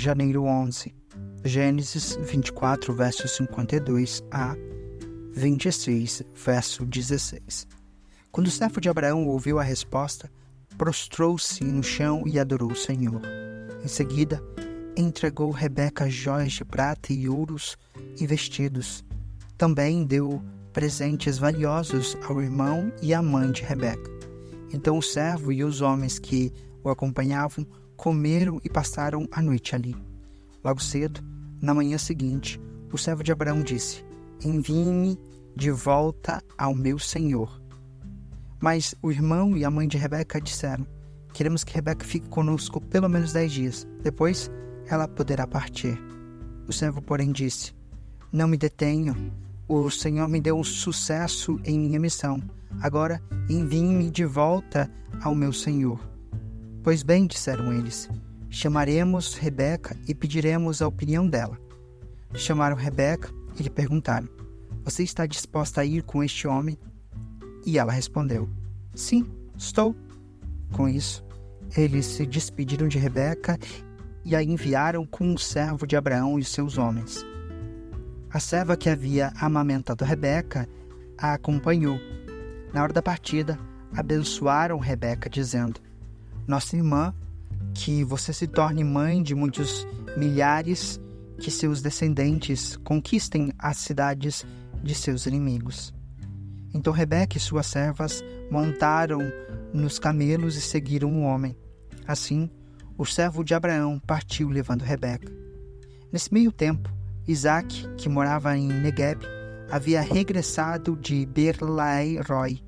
janeiro 11. Gênesis 24, verso 52 a 26, verso 16. Quando o servo de Abraão ouviu a resposta, prostrou-se no chão e adorou o Senhor. Em seguida, entregou Rebeca joias de prata e ouros e vestidos. Também deu presentes valiosos ao irmão e à mãe de Rebeca. Então o servo e os homens que o acompanhavam comeram e passaram a noite ali. Logo cedo, na manhã seguinte, o servo de Abraão disse: envie-me de volta ao meu senhor. Mas o irmão e a mãe de Rebeca disseram: queremos que Rebeca fique conosco pelo menos 10 dias. Depois, ela poderá partir. O servo, porém, disse: não me detenho. O Senhor me deu um sucesso em minha missão. Agora, envie-me de volta ao meu senhor. Pois bem, disseram eles, chamaremos Rebeca e pediremos a opinião dela. Chamaram Rebeca e lhe perguntaram: você está disposta a ir com este homem? E ela respondeu: sim, estou. Com isso, eles se despediram de Rebeca e a enviaram com o servo de Abraão e seus homens. A serva que havia amamentado Rebeca a acompanhou. Na hora da partida, abençoaram Rebeca, dizendo: nossa irmã, que você se torne mãe de muitos milhares, que seus descendentes conquistem as cidades de seus inimigos. Então Rebeca e suas servas montaram nos camelos e seguiram o homem. Assim, o servo de Abraão partiu levando Rebeca. Nesse meio tempo, Isaque, que morava em Negueb, havia regressado de Beer-lahai-roi.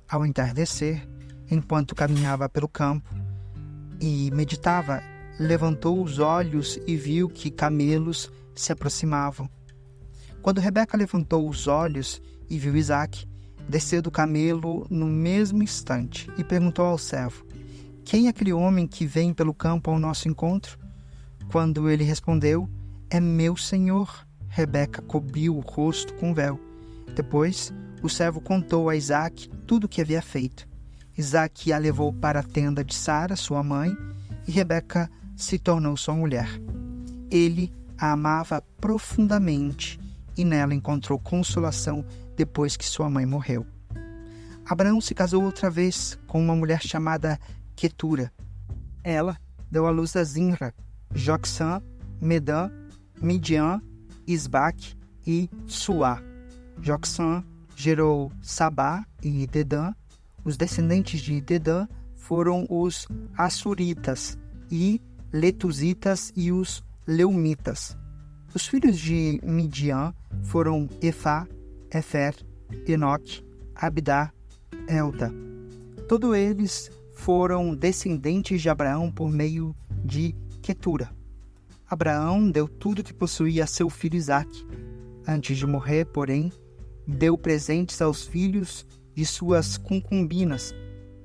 Ao entardecer, enquanto caminhava pelo campo e meditava, levantou os olhos e viu que camelos se aproximavam. Quando Rebeca levantou os olhos e viu Isaque, desceu do camelo no mesmo instante e perguntou ao servo: quem é aquele homem que vem pelo campo ao nosso encontro? Quando ele respondeu: é meu senhor. Rebeca cobriu o rosto com véu. Depois, o servo contou a Isaque tudo o que havia feito. Isaque a levou para a tenda de Sara, sua mãe, e Rebeca se tornou sua mulher. Ele a amava profundamente e nela encontrou consolação depois que sua mãe morreu. Abraão se casou outra vez com uma mulher chamada Quetura. Ela deu à luz a Zinra, Joksã, Medã, Midian, Isbaque e Suá. Joksã gerou Sabá e Dedã. Os descendentes de Dedã foram os Assuritas e Letuzitas e os Leumitas. Os filhos de Midian foram Efá, Efer, Enoque, Abdá, Elda. Todos eles foram descendentes de Abraão por meio de Quetura. Abraão deu tudo que possuía a seu filho Isaque. Antes de morrer, porém, deu presentes aos filhos de suas concubinas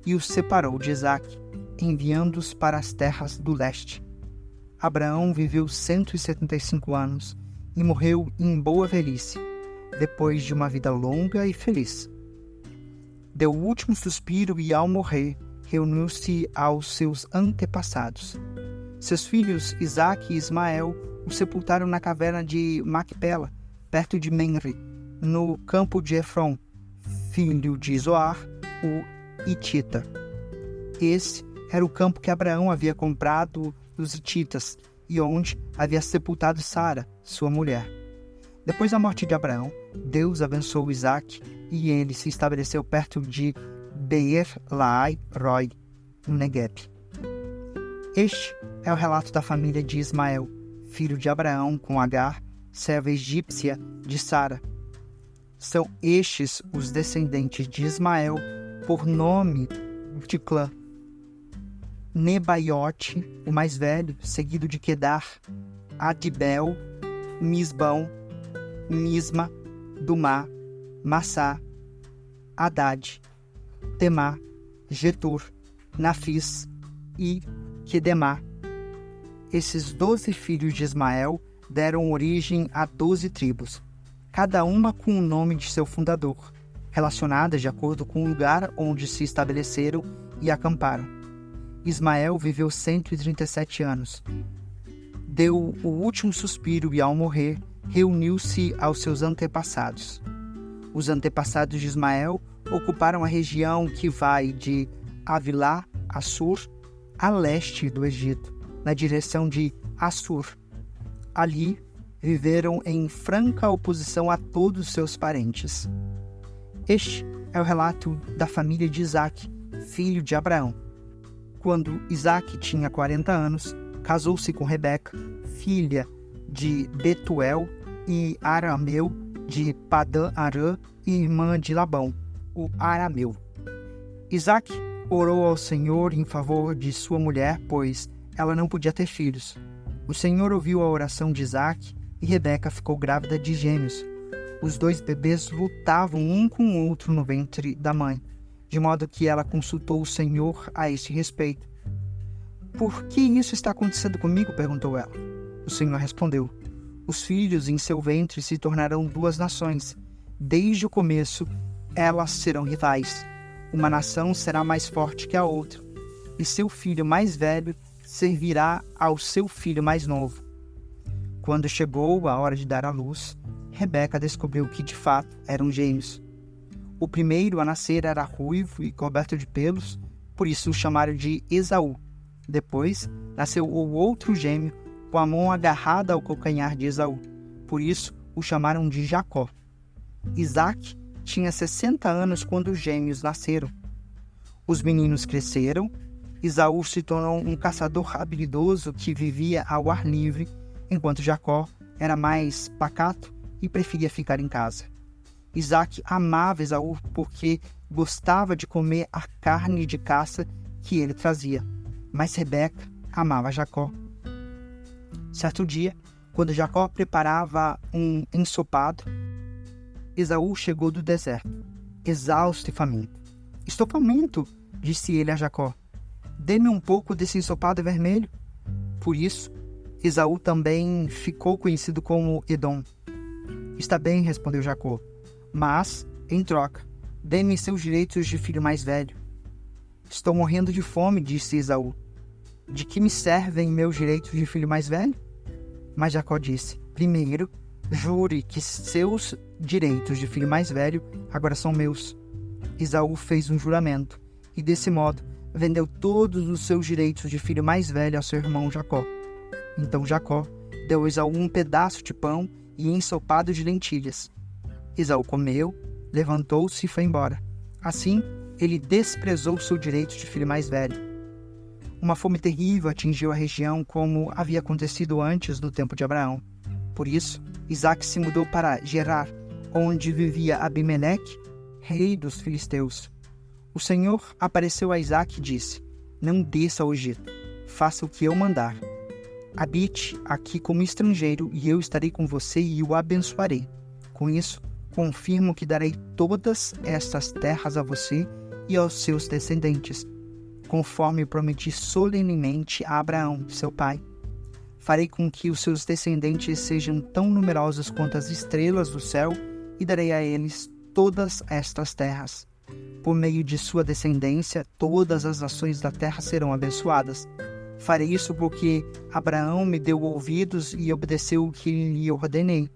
e os separou de Isaque, enviando-os para as terras do leste. Abraão viveu 175 anos e morreu em boa velhice, depois de uma vida longa e feliz. Deu o último suspiro e, ao morrer, reuniu-se aos seus antepassados. Seus filhos Isaque e Ismael o sepultaram na caverna de Macpela, perto de Menre, no campo de Efron, filho de Zoar, o Hitita. Esse era o campo que Abraão havia comprado dos Hititas e onde havia sepultado Sara, sua mulher. Depois da morte de Abraão, Deus abençoou Isaque e ele se estabeleceu perto de Beer-lahai-roi, no Negueb. Este é o relato da família de Ismael, filho de Abraão com Agar, serva egípcia de Sara. São estes os descendentes de Ismael por nome de clã: Nebaiote, o mais velho, seguido de Quedar, Adibel, Misbão, Misma, Dumá, Massá, Haddad, Temá, Getur, Nafis e Quedemá. Esses 12 filhos de Ismael deram origem a 12 tribos, cada uma com o nome de seu fundador, relacionadas de acordo com o lugar onde se estabeleceram e acamparam. Ismael viveu 137 anos. deu o último suspiro e, ao morrer, reuniu-se aos seus antepassados. Os antepassados de Ismael ocuparam a região que vai de Havilá, Assur, a leste do Egito, na direção de Assur. Ali, viveram em franca oposição a todos os seus parentes. Este é o relato da família de Isaque, filho de Abraão. Quando Isaque tinha 40 anos, casou-se com Rebeca, filha de Betuel e Arameu, de Padã-Arã e irmã de Labão, o Arameu. Isaque orou ao Senhor em favor de sua mulher, pois ela não podia ter filhos. O Senhor ouviu a oração de Isaque e Rebeca ficou grávida de gêmeos. Os 2 bebês lutavam um com o outro no ventre da mãe, de modo que ela consultou o Senhor a esse respeito. "Por que isso está acontecendo comigo?" perguntou ela. O Senhor respondeu: "Os filhos em seu ventre se tornarão 2 nações. Desde o começo, elas serão rivais. Uma nação será mais forte que a outra, e seu filho mais velho servirá ao seu filho mais novo." Quando chegou a hora de dar à luz, Rebeca descobriu que, de fato, eram gêmeos. O primeiro a nascer era ruivo e coberto de pelos, por isso o chamaram de Esaú. Depois, nasceu o outro gêmeo, com a mão agarrada ao calcanhar de Esaú. Por isso, o chamaram de Jacó. Isaque tinha 60 anos quando os gêmeos nasceram. Os meninos cresceram. Esaú se tornou um caçador habilidoso que vivia ao ar livre, enquanto Jacó era mais pacato e preferia ficar em casa. Isaque amava Esaú porque gostava de comer a carne de caça que ele trazia, mas Rebeca amava Jacó. Certo dia, quando Jacó preparava um ensopado, Esaú chegou do deserto, exausto e faminto. "Estou faminto", disse ele a Jacó. "Dê-me um pouco desse ensopado vermelho." Por isso, Esaú também ficou conhecido como Edom. "Está bem", respondeu Jacó, "mas, em troca, dê-me seus direitos de filho mais velho." "Estou morrendo de fome", disse Esaú. "De que me servem meus direitos de filho mais velho?" Mas Jacó disse: "Primeiro, jure que seus direitos de filho mais velho agora são meus." Esaú fez um juramento e, desse modo, vendeu todos os seus direitos de filho mais velho ao seu irmão Jacó. Então Jacó deu a Esaú um pedaço de pão e ensopado de lentilhas. Esaú comeu, levantou-se e foi embora. Assim, ele desprezou seu direito de filho mais velho. Uma fome terrível atingiu a região, como havia acontecido antes do tempo de Abraão. Por isso, Isaque se mudou para Gerar, onde vivia Abimeleque, rei dos filisteus. O Senhor apareceu a Isaque e disse: "Não desça ao Egito, faça o que eu mandar. Habite aqui como estrangeiro e eu estarei com você e o abençoarei. Com isso, confirmo que darei todas estas terras a você e aos seus descendentes, conforme prometi solenemente a Abraão, seu pai. Farei com que os seus descendentes sejam tão numerosos quanto as estrelas do céu e darei a eles todas estas terras. Por meio de sua descendência, todas as nações da terra serão abençoadas. Farei isso porque Abraão me deu ouvidos e obedeceu o que lhe ordenei,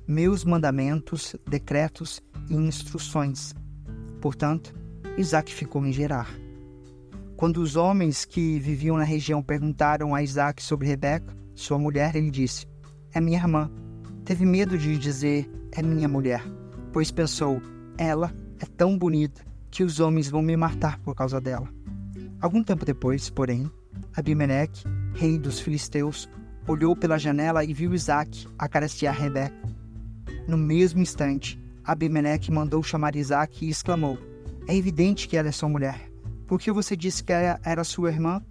meus mandamentos, decretos e instruções." Portanto, Isaque ficou em Gerar. Quando os homens que viviam na região perguntaram a Isaque sobre Rebeca, sua mulher, ele disse: "É minha irmã." Teve medo de dizer "é minha mulher", pois pensou: "Ela é tão bonita que os homens vão me matar por causa dela." Algum tempo depois, porém, Abimeleque, rei dos filisteus, olhou pela janela e viu Isaque acariciar Rebeca. No mesmo instante, Abimeleque mandou chamar Isaque e exclamou: "É evidente que ela é sua mulher. Por que você disse que ela era sua irmã?"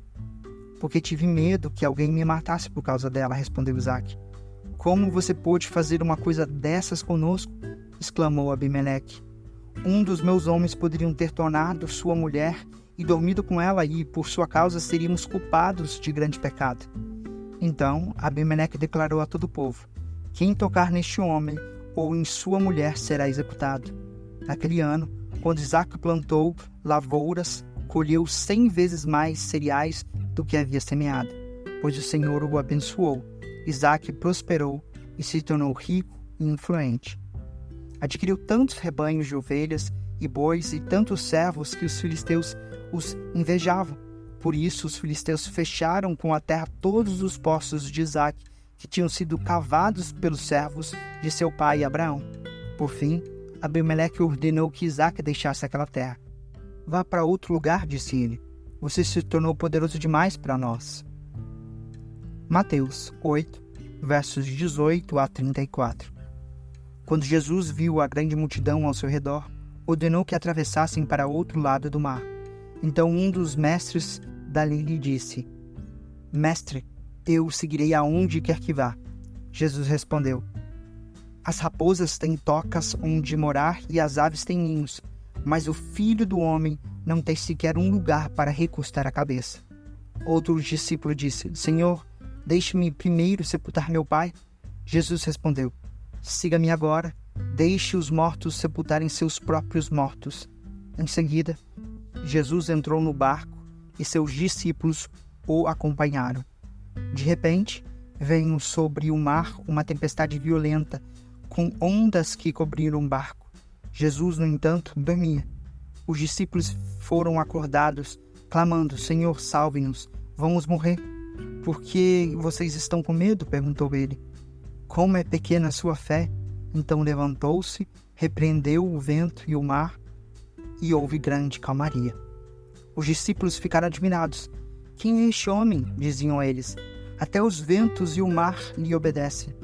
"Porque tive medo que alguém me matasse por causa dela", respondeu Isaque. "Como você pôde fazer uma coisa dessas conosco?" exclamou Abimeleque. "Um dos meus homens poderiam ter tornado sua mulher e dormido com ela, e por sua causa seríamos culpados de grande pecado." Então Abimeleque declarou a todo o povo: "Quem tocar neste homem ou em sua mulher será executado." Naquele ano, quando Isaque plantou lavouras, colheu 100 vezes mais cereais do que havia semeado, pois o Senhor o abençoou. Isaac prosperou e se tornou rico e influente. Adquiriu tantos rebanhos de ovelhas e bois e tantos servos que os filisteus os invejavam. Por isso, os filisteus fecharam com a terra todos os poços de Isaac, que tinham sido cavados pelos servos de seu pai Abraão. Por fim, Abimeleque ordenou que Isaac deixasse aquela terra. Vá para outro lugar, disse ele. Você se tornou poderoso demais para nós. Mateus 8, versos 18 a 34. Quando Jesus viu a grande multidão ao seu redor, ordenou que atravessassem para outro lado do mar. Então um dos mestres da lei lhe disse: Mestre, eu o seguirei aonde quer que vá. Jesus respondeu: As raposas têm tocas onde morar e as aves têm ninhos, mas o Filho do Homem não tem sequer um lugar para recostar a cabeça. Outro discípulo disse: Senhor, deixe-me primeiro sepultar meu pai. Jesus respondeu: Siga-me agora, deixe os mortos sepultarem seus próprios mortos. Em seguida, Jesus entrou no barco e seus discípulos o acompanharam. De repente, veio sobre o mar uma tempestade violenta, com ondas que cobriram o barco. Jesus, no entanto, dormia. Os discípulos foram acordados, clamando: Senhor, salve-nos, vamos morrer. Por que vocês estão com medo? Perguntou ele. Como é pequena a sua fé? Então levantou-se, repreendeu o vento e o mar, e houve grande calmaria. Os discípulos ficaram admirados. Quem é este homem? Diziam eles. Até os ventos e o mar lhe obedecem.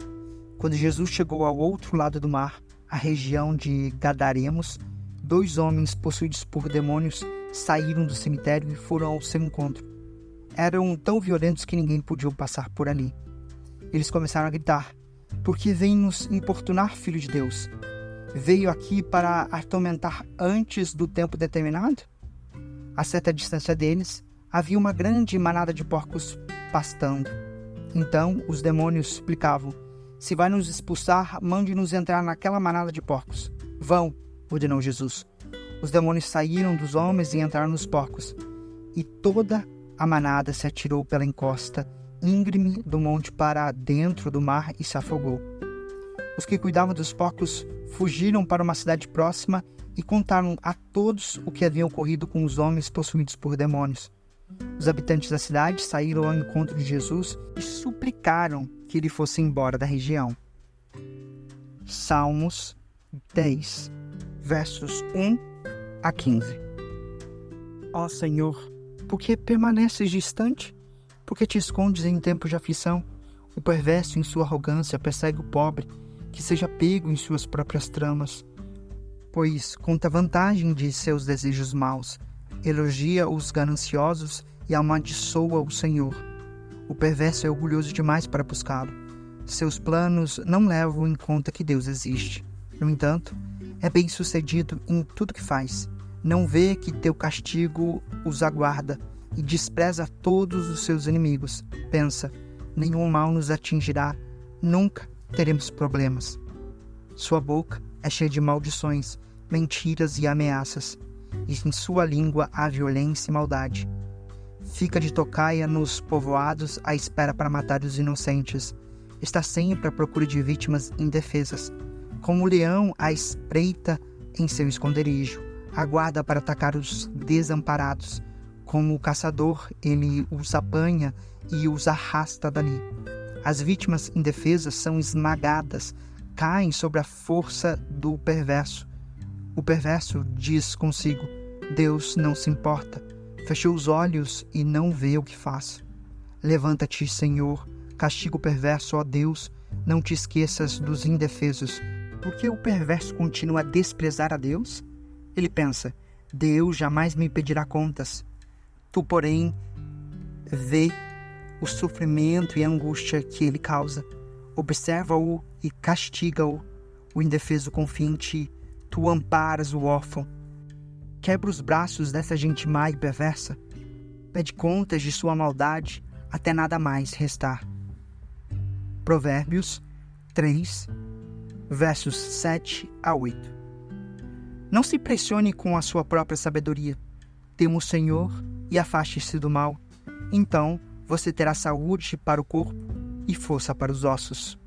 Quando Jesus chegou ao outro lado do mar, a região de Gadaremos, 2 homens possuídos por demônios saíram do cemitério e foram ao seu encontro. Eram tão violentos que ninguém podia passar por ali. Eles começaram a gritar: Por que vem nos importunar, Filho de Deus? Veio aqui para atormentar antes do tempo determinado? A certa distância deles, havia uma grande manada de porcos pastando. Então os demônios suplicavam: Se vai nos expulsar, mande-nos entrar naquela manada de porcos. Vão, ordenou Jesus. Os demônios saíram dos homens e entraram nos porcos. E toda a manada se atirou pela encosta íngreme do monte para dentro do mar e se afogou. Os que cuidavam dos porcos fugiram para uma cidade próxima e contaram a todos o que havia ocorrido com os homens possuídos por demônios. Os habitantes da cidade saíram ao encontro de Jesus e suplicaram que ele fosse embora da região. Salmos 10, versos 1 a 15. Ó Senhor, por que permaneces distante? Por que te escondes em tempos de aflição? O perverso em sua arrogância persegue o pobre, que seja pego em suas próprias tramas. Pois conta vantagem de seus desejos maus, elogia os gananciosos e amaldiçoa o Senhor. O perverso é orgulhoso demais para buscá-lo. Seus planos não levam em conta que Deus existe. No entanto, é bem-sucedido em tudo que faz. Não vê que teu castigo os aguarda e despreza todos os seus inimigos. Pensa: nenhum mal nos atingirá, nunca teremos problemas. Sua boca é cheia de maldições, mentiras e ameaças, e em sua língua há violência e maldade. Fica de tocaia nos povoados à espera para matar os inocentes. Está sempre à procura de vítimas indefesas. Como o leão à espreita em seu esconderijo, aguarda para atacar os desamparados. Como o caçador, ele os apanha e os arrasta dali. As vítimas indefesas são esmagadas, caem sobre a força do perverso. O perverso diz consigo: Deus não se importa. Fechou os olhos e não vê o que faz. Levanta-te, Senhor, castiga o perverso, ó Deus, não te esqueças dos indefesos. Por que o perverso continua a desprezar a Deus? Ele pensa: Deus jamais me pedirá contas. Tu, porém, vê o sofrimento e a angústia que ele causa. Observa-o e castiga-o. O indefeso confia em ti. Tu amparas o órfão. Quebra os braços dessa gente má e perversa. Pede contas de sua maldade até nada mais restar. Provérbios 3, versos 7 a 8. Não se impressione com a sua própria sabedoria. Tema o Senhor e afaste-se do mal. Então você terá saúde para o corpo e força para os ossos.